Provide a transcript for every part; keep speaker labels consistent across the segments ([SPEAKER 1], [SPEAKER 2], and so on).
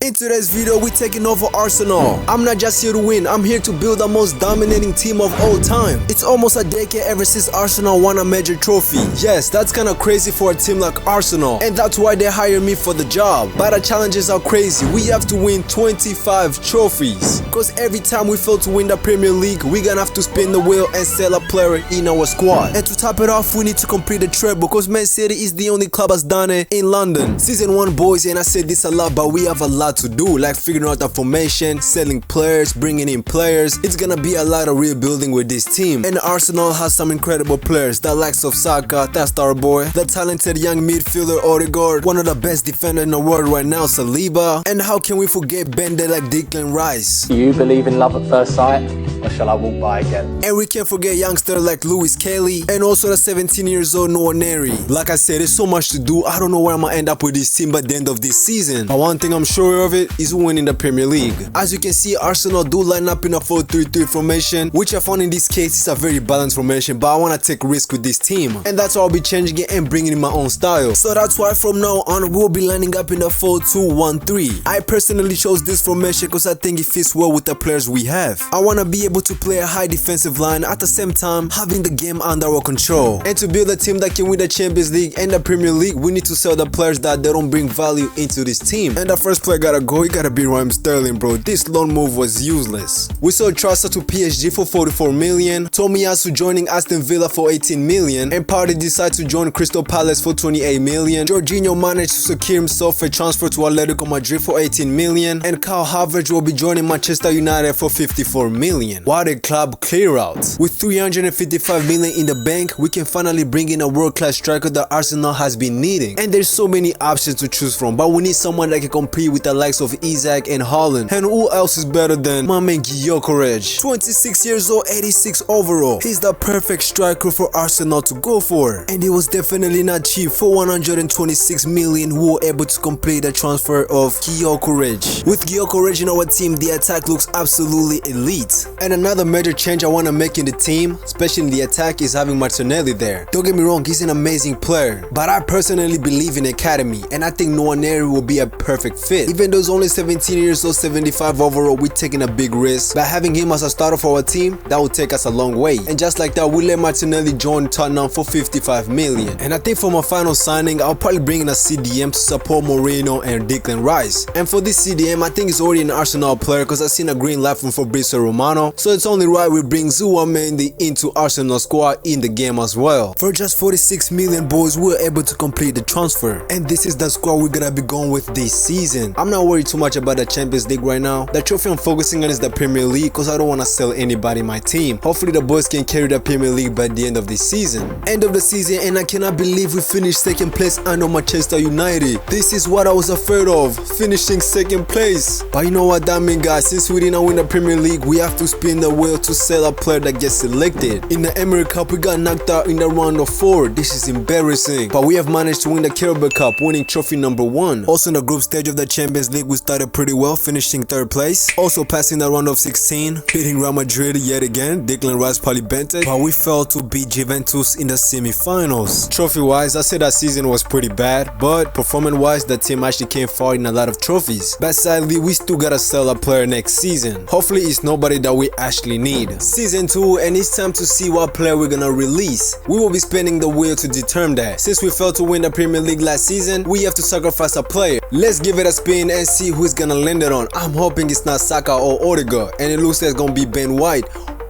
[SPEAKER 1] In today's video, we're taking over Arsenal. I'm not just here to win, I'm here to build the most dominating team of all time. It's almost a decade ever since Arsenal won a major trophy. Yes, that's kinda crazy for a team like Arsenal, and that's why they hired me for the job. But the challenges are crazy. We have to win 25 trophies. Cause every time we fail to win the Premier League, we're gonna have to spin the wheel and sell a player in our squad. And to top it off, we need to complete the treble, because Man City is the only club that's done it in London. Season 1, boys, and I said this a lot, but we have a lot to do, like figuring out the formation, selling players, bringing in players. It's gonna be a lot of rebuilding with this team. And Arsenal has some incredible players, the likes of Saka, that star boy, the talented young midfielder Odegaard, one of the best defenders in the world right now, Saliba, and how can we forget Bender like Declan Rice?
[SPEAKER 2] Do you believe in love at first sight, or shall I walk by again?
[SPEAKER 1] And we can't forget youngsters like Lewis Kelly, and also the 17 years old Nwaneri. Like I said, there's so much to do. I don't know where I'm gonna end up with this team by the end of this season, but one thing I'm sure of it is winning the Premier League. As you can see, Arsenal do line up in a 4-3-3 formation, which I found in this case is a very balanced formation, but I want to take risk with this team, and that's why I'll be changing it and bringing in my own style. So that's why from now on we'll be lining up in a 4-2-1-3. I personally chose this formation because I think it fits well with the players we have. I want to be able to play a high defensive line at the same time having the game under our control. And to build a team that can win the Champions League and the Premier League, we need to sell the players that they don't bring value into this team. And the first player gotta go, he gotta be Raheem Sterling, bro. This loan move was useless. We saw Trossard to PSG for 44 million, Tomiyasu joining Aston Villa for 18 million, and Partey decided to join Crystal Palace for 28 million. Jorginho managed to secure himself a transfer to Atletico Madrid for 18 million, and Kyle Havertz will be joining Manchester United for 54 million. What a club clear out. With 355 million in the bank, we can finally bring in a world-class striker that Arsenal has been needing. And there's so many options to choose from, but we need someone that can compete with the likes of Isaac and Haaland. And who else is better than my man Gyökeres? 26 years old, 86 overall. He's the perfect striker for Arsenal to go for. And it was definitely not cheap. For 126 million, we were able to complete the transfer of Gyökeres. With Gyökeres in our team, the attack looks absolutely elite. And another major change I want to make in the team, especially in the attack, is having Martinelli there. Don't get me wrong, he's an amazing player, but I personally believe in academy, and I think Nwaneri will be a perfect fit. Even though he's only 17 years old, 75 overall, we're taking a big risk. By having him as a starter for our team, that will take us a long way. And just like that, we let Martinelli join Tottenham for 55 million. And I think for my final signing, I'll probably bring in a CDM to support Moreno and Declan Rice. And for this CDM, I think it's already an Arsenal player because I've seen a green light from Fabrizio Romano, so it's only right we bring Zuwamendi into Arsenal squad in the game as well. For just 46 million, boys, we were able to complete the transfer, and this is the squad we're gonna be going with this season. I'm not worried too much about the Champions League right now. The trophy I'm focusing on is the Premier League because I don't want to sell anybody in my team. Hopefully the boys can carry the Premier League by the end of this season. End of the season, and I cannot believe we finished second place under Manchester United. This is what I was afraid of, finishing second place. But you know what that means, guys? Since we didn't win the Premier League, we have to spin the wheel to sell a player that gets selected. In the Emirates Cup, we got knocked out in the round of 4. This is embarrassing, but we have managed to win the Carabao Cup, winning trophy number 1. Also in the group stage of the Champions League, we started pretty well, finishing 3rd place. Also passing the round of 16, beating Real Madrid yet again, Declan Rice probably bent it, but we failed to beat Juventus in the semi-finals. Trophy-wise, I said that season was pretty bad, but performance-wise, the team actually came far in a lot of trophies. But sadly, we still gotta sell a player next season. Hopefully it's nobody that we actually need. Season 2, and it's time to see what player we're gonna release. We will be spinning the wheel to determine that. Since we failed to win the Premier League last season, we have to sacrifice a player. Let's give it a spin and see who's gonna land it on. I'm hoping it's not Saka or Odegaard, and it looks like it's gonna be Ben White.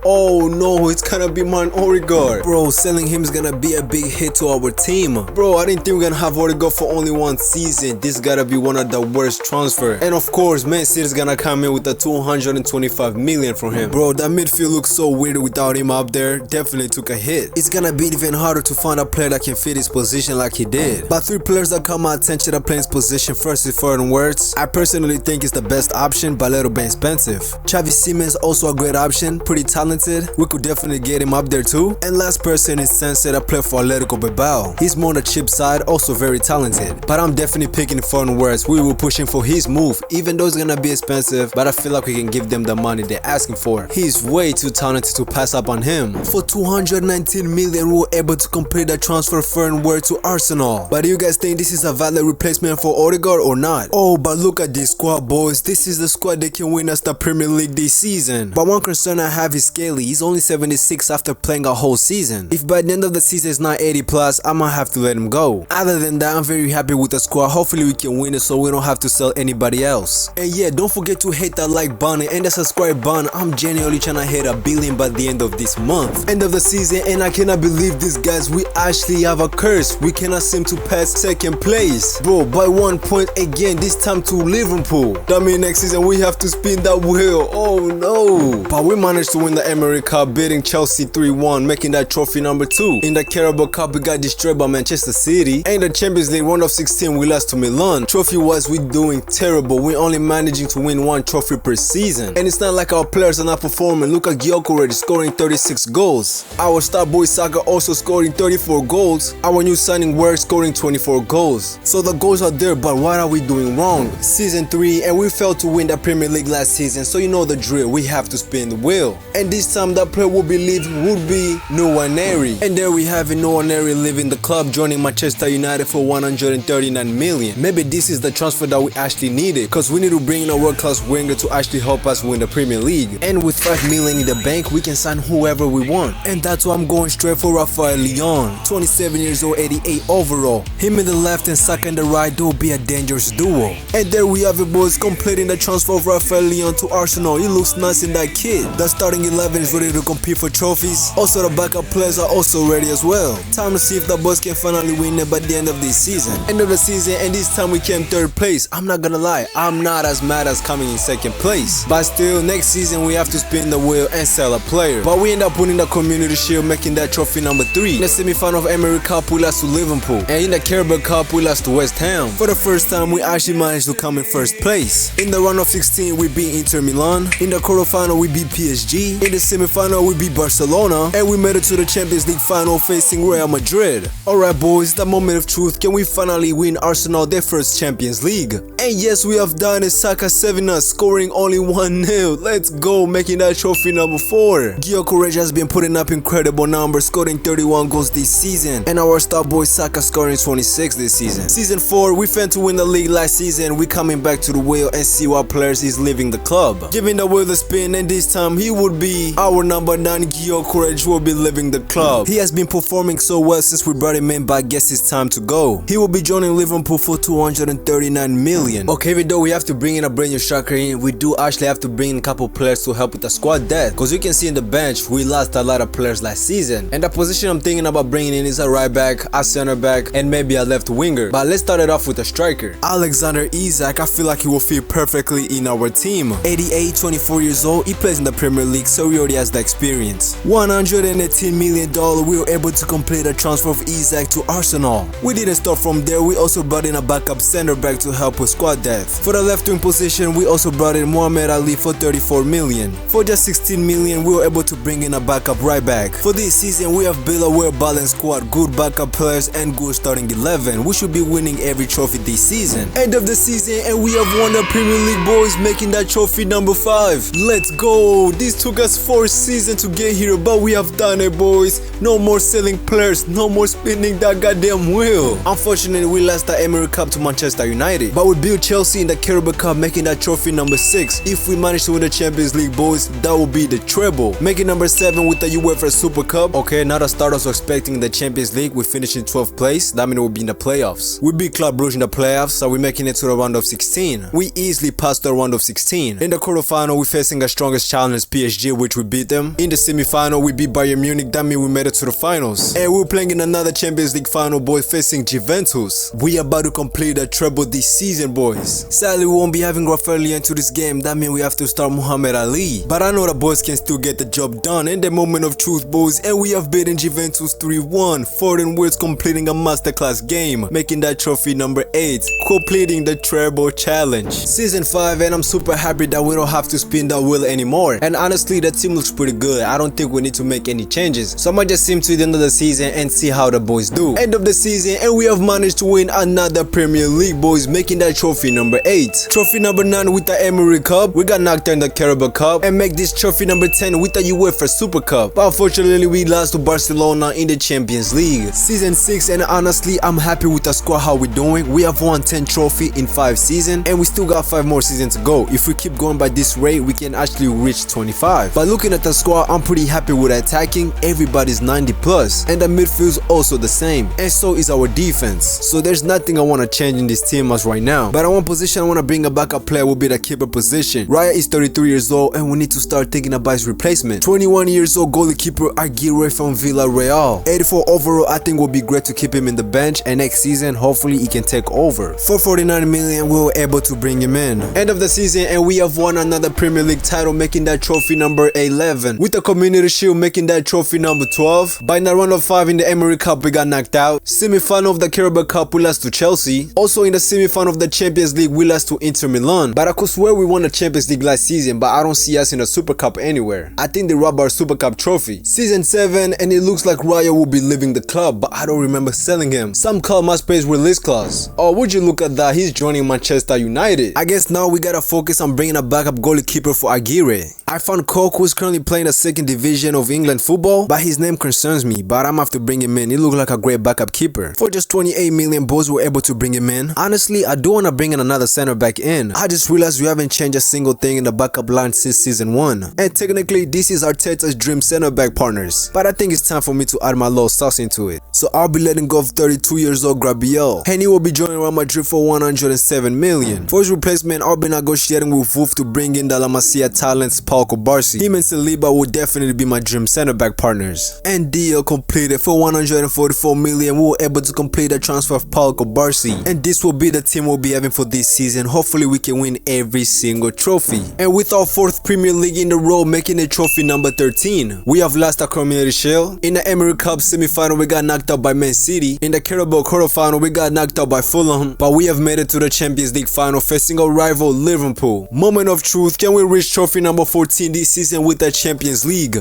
[SPEAKER 1] Oh no, it's gonna be man Odegaard. Bro, selling him is gonna be a big hit to our team. Bro, I didn't think we're gonna have Odegaard for only one season. This gotta be one of the worst transfers. And of course, Man City's gonna come in with the 225 million for him. Bro, that midfield looks so weird without him up there. Definitely took a hit. It's gonna be even harder to find a player that can fit his position like he did. But 3 players that caught my attention that play his position first is Foreign Words. I personally think it's the best option, but a little bit expensive. Xavi Simons also a great option, pretty talented talented, we could definitely get him up there too. And last person is Sensei that played for Atletico Bilbao. He's more on the chip side, also very talented. But I'm definitely picking foreign words. We were pushing for his move, even though it's gonna be expensive, but I feel like we can give them the money they're asking for. He's way too talented to pass up on him. For 219 million, we were able to complete that transfer foreign word to Arsenal. But do you guys think this is a valid replacement for Odegaard or not? Oh, but look at this squad, boys. This is the squad that can win us the Premier League this season. But one concern I have is Scaly. He's only 76 after playing a whole season. If by the end of the season it's not 80 plus, I might have to let him go. Other than that, I'm very happy with the squad. Hopefully we can win it so we don't have to sell anybody else. And yeah, don't forget to hit that like button and the subscribe button. I'm genuinely trying to hit 1 billion by the end of this month. End of the season, and I cannot believe this, guys. We actually have a curse. We cannot seem to pass second place. Bro, by 1 point again, this time to Liverpool. That means next season we have to spin that wheel. Oh no. But we managed to win the Emirates Cup, beating Chelsea 3-1, making that trophy number 2. In the Carabao Cup, we got destroyed by Manchester City. And in the Champions League round of 16, we lost to Milan. Trophy-wise, we doing terrible. We only managing to win 1 trophy per season. And it's not like our players are not performing. Look at Gyökeres scoring 36 goals. Our star boy Saka also scoring 34 goals. Our new signing Werk scoring 24 goals. So the goals are there, but what are we doing wrong? Season 3, and we failed to win the Premier League last season, so you know the drill. We have to spin the wheel. And this time that player will be leaving would be Nwaneri. And there we have it, Nwaneri leaving the club, joining Manchester United for 139 million. Maybe this is the transfer that we actually needed, because we need to bring in a world-class winger to actually help us win the Premier League. And with 5 million in the bank, we can sign whoever we want. And that's why I'm going straight for Rafael Leon, 27 years old, 88 overall. Him in the left and Saka in the right, they'll be a dangerous duo. And there we have it, boys, completing the transfer of Rafael Leon to Arsenal. He looks nice in that kid. The starting 11 is ready to compete for trophies. Also the backup players are also ready as well. Time to see if the boys can finally win it by the end of this season. End of the season, and this time we came 3rd place. I'm not gonna lie, I'm not as mad as coming in 2nd place. But still, next season we have to spin the wheel and sell a player. But we end up winning the Community Shield, making that trophy number 3. In the semi-final of Emirates Cup, we lost to Liverpool. And in the Carabao Cup, we lost to West Ham. For the first time, we actually managed to come in 1st place. In the round of 16, we beat Inter Milan. In the quarterfinal, we beat PSG. In the semi-final, we beat Barcelona. And we made it to the Champions League final facing Real Madrid. Alright boys, the moment of truth. Can we finally win Arsenal their first Champions League? And yes, we have done it. Saka saving us, scoring only 1-0. Let's go, making that trophy number 4. Gyökeres has been putting up incredible numbers, scoring 31 goals this season. And our star boy Saka scoring 26 this season. Season 4, we failed to win the league last season. We coming back to the wheel and see what players is leaving the club. Giving the wheel a spin, and this time he would be our number 9, Gyökeres, will be leaving the club. He has been performing so well since we brought him in, but I guess it's time to go. He will be joining Liverpool for 239 million. Okay, even though we have to bring in a brand new striker in, we do actually have to bring in a couple players to help with the squad depth. Because you can see in the bench, we lost a lot of players last season. And the position I'm thinking about bringing in is a right back, a center back, and maybe a left winger. But let's start it off with a striker. Alexander Isak, I feel like he will fit perfectly in our team. 88, 24 years old, he plays in the Premier League, so he already has the experience. $118 million, we were able to complete a transfer of Isak to Arsenal. We didn't start from there, we also brought in a backup center back to help with squad depth. For the left wing position, we also brought in Mohamed Ali for 34 million. For just 16 million, we were able to bring in a backup right back. For this season, we have built a well-balanced squad, good backup players and good starting 11. We should be winning every trophy this season. End of the season, and we have won the Premier League, boys, making that trophy number 5. Let's go. This took us 4 seasons to get here, but we have done it, boys. No more selling players, no more spinning that goddamn wheel. Unfortunately, we lost the Emirates Cup to Manchester United, but we beat Chelsea in the Carabao Cup, making that trophy number 6. If we manage to win the Champions League, boys, that will be the treble. Making number 7 with the UEFA Super Cup. Okay, now the starters were expecting the Champions League. We finished in 12th place. That means we'll be in the playoffs. We beat Club Brugge in the playoffs, so we're making it to the round of 16. We easily passed the round of 16. In the quarterfinal, we're facing a strongest challenge, PSG, which we beat them. In the semi-final, we beat Bayern Munich. That means we made it to the finals. And we're playing in another Champions League final, boys, facing Juventus. We are about to complete a treble this season, boys. Sadly, we won't be having Rafael into this game. That means we have to start Mohamed Ali. But I know the boys can still get the job done. In the moment of truth, boys, and we have beaten Juventus 3-1. Foreign words completing a masterclass game, making that trophy number 8, completing the treble challenge. Season 5, and I'm super happy that we don't have to spin the wheel anymore. And honestly, the team looks pretty good. I don't think we need to make any changes. So I might just sim to the end of the season and see how the boys do. End of the season, and we have managed to win another Premier League, boys, making that trophy number 8. Trophy number 9 with the Emery Cup. We got knocked out in the Carabao Cup, and make this trophy number 10 with the UEFA Super Cup. But unfortunately, we lost to Barcelona in the Champions League. Season 6, and honestly, I'm happy with the squad, how we're doing. We have won 10 trophy in 5 seasons, and we still got 5 more seasons to go. If we keep going by this rate, we can actually reach 25. But looking at the squad, I'm pretty happy with attacking. Everybody's 90 plus, and the midfield's also the same, and so is our defense. So there's nothing I want to change in this team as right now. But one position I want to bring a backup player will be the keeper position. Raya is 33 years old, and we need to start thinking about his replacement. 21 years old goalkeeper Aguirre from Villarreal. 84 overall, I think will be great to keep him in the bench, and next season hopefully he can take over. For 49 million, we were able to bring him in. End of the season, and we have won another Premier League title, making that trophy number 11. With the Community Shield, making that trophy number 12. By the round of 5 in the Emery Cup, we got knocked out. Semi-final of the Carabao Cup, we lost to Chelsea. Also in the semi-final of the Champions League, we lost to Inter Milan. But I could swear we won the Champions League last season, but I don't see us in the Super Cup anywhere. I think they robbed our Super Cup trophy. Season 7, and it looks like Raya will be leaving the club, but I don't remember selling him. Some club must pay his release clause. Oh, would you look at that, he's joining Manchester United. I guess now we gotta focus on bringing a backup goalkeeper for Aguirre. I found Koch, who's currently playing the 2nd division of England football, but his name concerns me, but I'm have to bring him in. He looked like a great backup keeper. For just 28 million, boys were able to bring him in. Honestly, I do want to bring in another center back in. I just realized we haven't changed a single thing in the backup line since season 1. And technically, this is Arteta's dream center back partners. But I think it's time for me to add my little sauce into it. So I'll be letting go of 32 years old Gabriel. And he will be joining Real Madrid for 107 million. For his replacement, I'll be negotiating with Wolf to bring in the La Masia talents Paul Barsi. Him and Saliba will definitely be my dream center back partners. And deal completed. For 144 million, we were able to complete the transfer of Paul Barsi. And this will be the team we'll be having for this season. Hopefully we can win every single trophy. And with our 4th Premier League in a row, making it trophy number 13. We have lost the Community Shield. In the Emery Cup semi-final, we got knocked out by Man City. In the Carabao quarter-final, we got knocked out by Fulham. But we have made it to the Champions League final, facing our rival Liverpool. Moment of truth, can we reach trophy number 14 this season with the Champions League?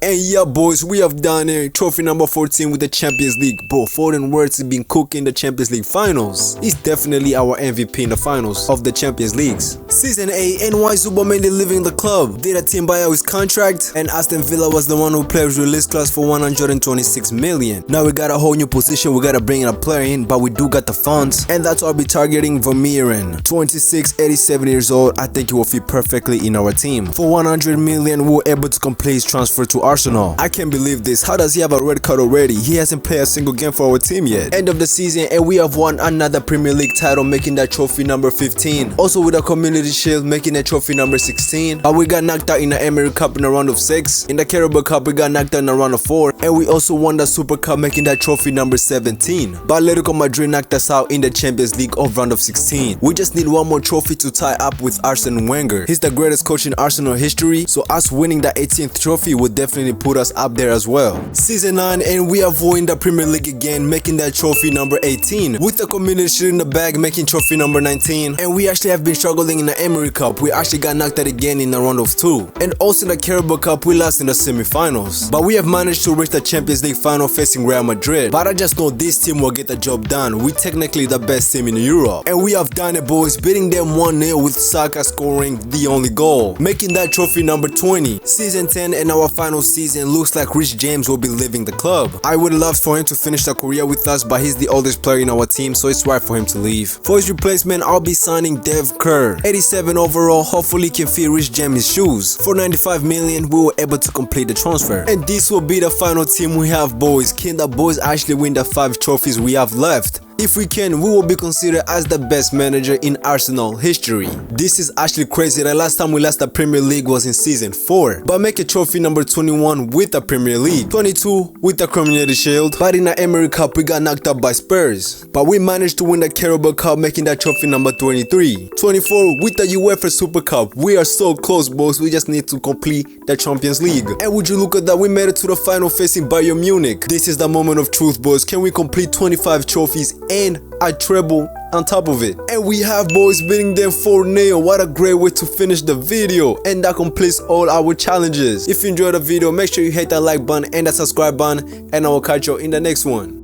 [SPEAKER 1] And yeah, boys, we have done it. Trophy number 14 with the Champions League. Bro, Foden Words has been cooking the Champions League finals. He's definitely our MVP in the finals of the Champions Leagues. Season 8, and why Zubamendi leaving the club? Did a team buy out his contract? And Aston Villa was the one who played his release clause for 126 million. Now we got a whole new position. We gotta bring in a player in, but we do got the funds. And that's why I'll be targeting Vermeeren. 26, 87 years old. I think he will fit perfectly in our team. For 100 million, we were able to complete his transfer to Arsenal. I can't believe this. How does he have a red card already? He hasn't played a single game for our team yet. End of the season, and we have won another Premier League title, making that trophy number 15. Also with a Community Shield, making that trophy number 16. But we got knocked out in the Emery Cup in the round of 6. In the Carabao Cup, we got knocked out in the round of 4. And we also won the Super Cup, making that trophy number 17. But Atletico Madrid knocked us out in the Champions League of round of 16. We just need one more trophy to tie up with Arsene Wenger. He's the greatest coach in Arsenal history, so us winning the 18th trophy would definitely put us up there as well. Season 9, and we have won the Premier League again, making that trophy number 18. With the Community Shield in the bag, making trophy number 19. And we actually have been struggling in the Emery Cup. We actually got knocked out again in the round of 2. And also in the Carabao Cup, we lost in the semi-finals. But we have managed to reach the Champions League final facing Real Madrid. But I just know this team will get the job done. We're technically the best team in Europe. And we have done it, boys, beating them 1-0 with Saka scoring the only goal, making that trophy number 20. Season 10 and our final season, looks like Rich James will be leaving the club. I would love for him to finish the career with us, but he's the oldest player in our team, so it's right for him to leave. For his replacement, I'll be signing Dev Kerr. 87 overall, hopefully can fit Rich James' shoes. For 95 million, we were able to complete the transfer. And this will be the final team we have, boys. Can the boys actually win the 5 trophies we have left? If we can, we will be considered as the best manager in Arsenal history. This is actually crazy. The last time we lost the Premier League was in season 4. But make a trophy number 21 with the Premier League, 22 with the Community Shield. But in the Emery Cup, we got knocked out by Spurs. But we managed to win the Carabao Cup, making that trophy number 23. 24 with the UEFA Super Cup. We are so close, boys. We just need to complete the Champions League. And would you look at that, we made it to the final facing Bayern Munich. This is the moment of truth, boys. Can we complete 25 trophies and a treble on top of it. And we have boys beating them 4-0. What a great way to finish the video. And that completes all our challenges. If you enjoyed the video, make sure you hit that like button and that subscribe button, and I will catch you in the next one.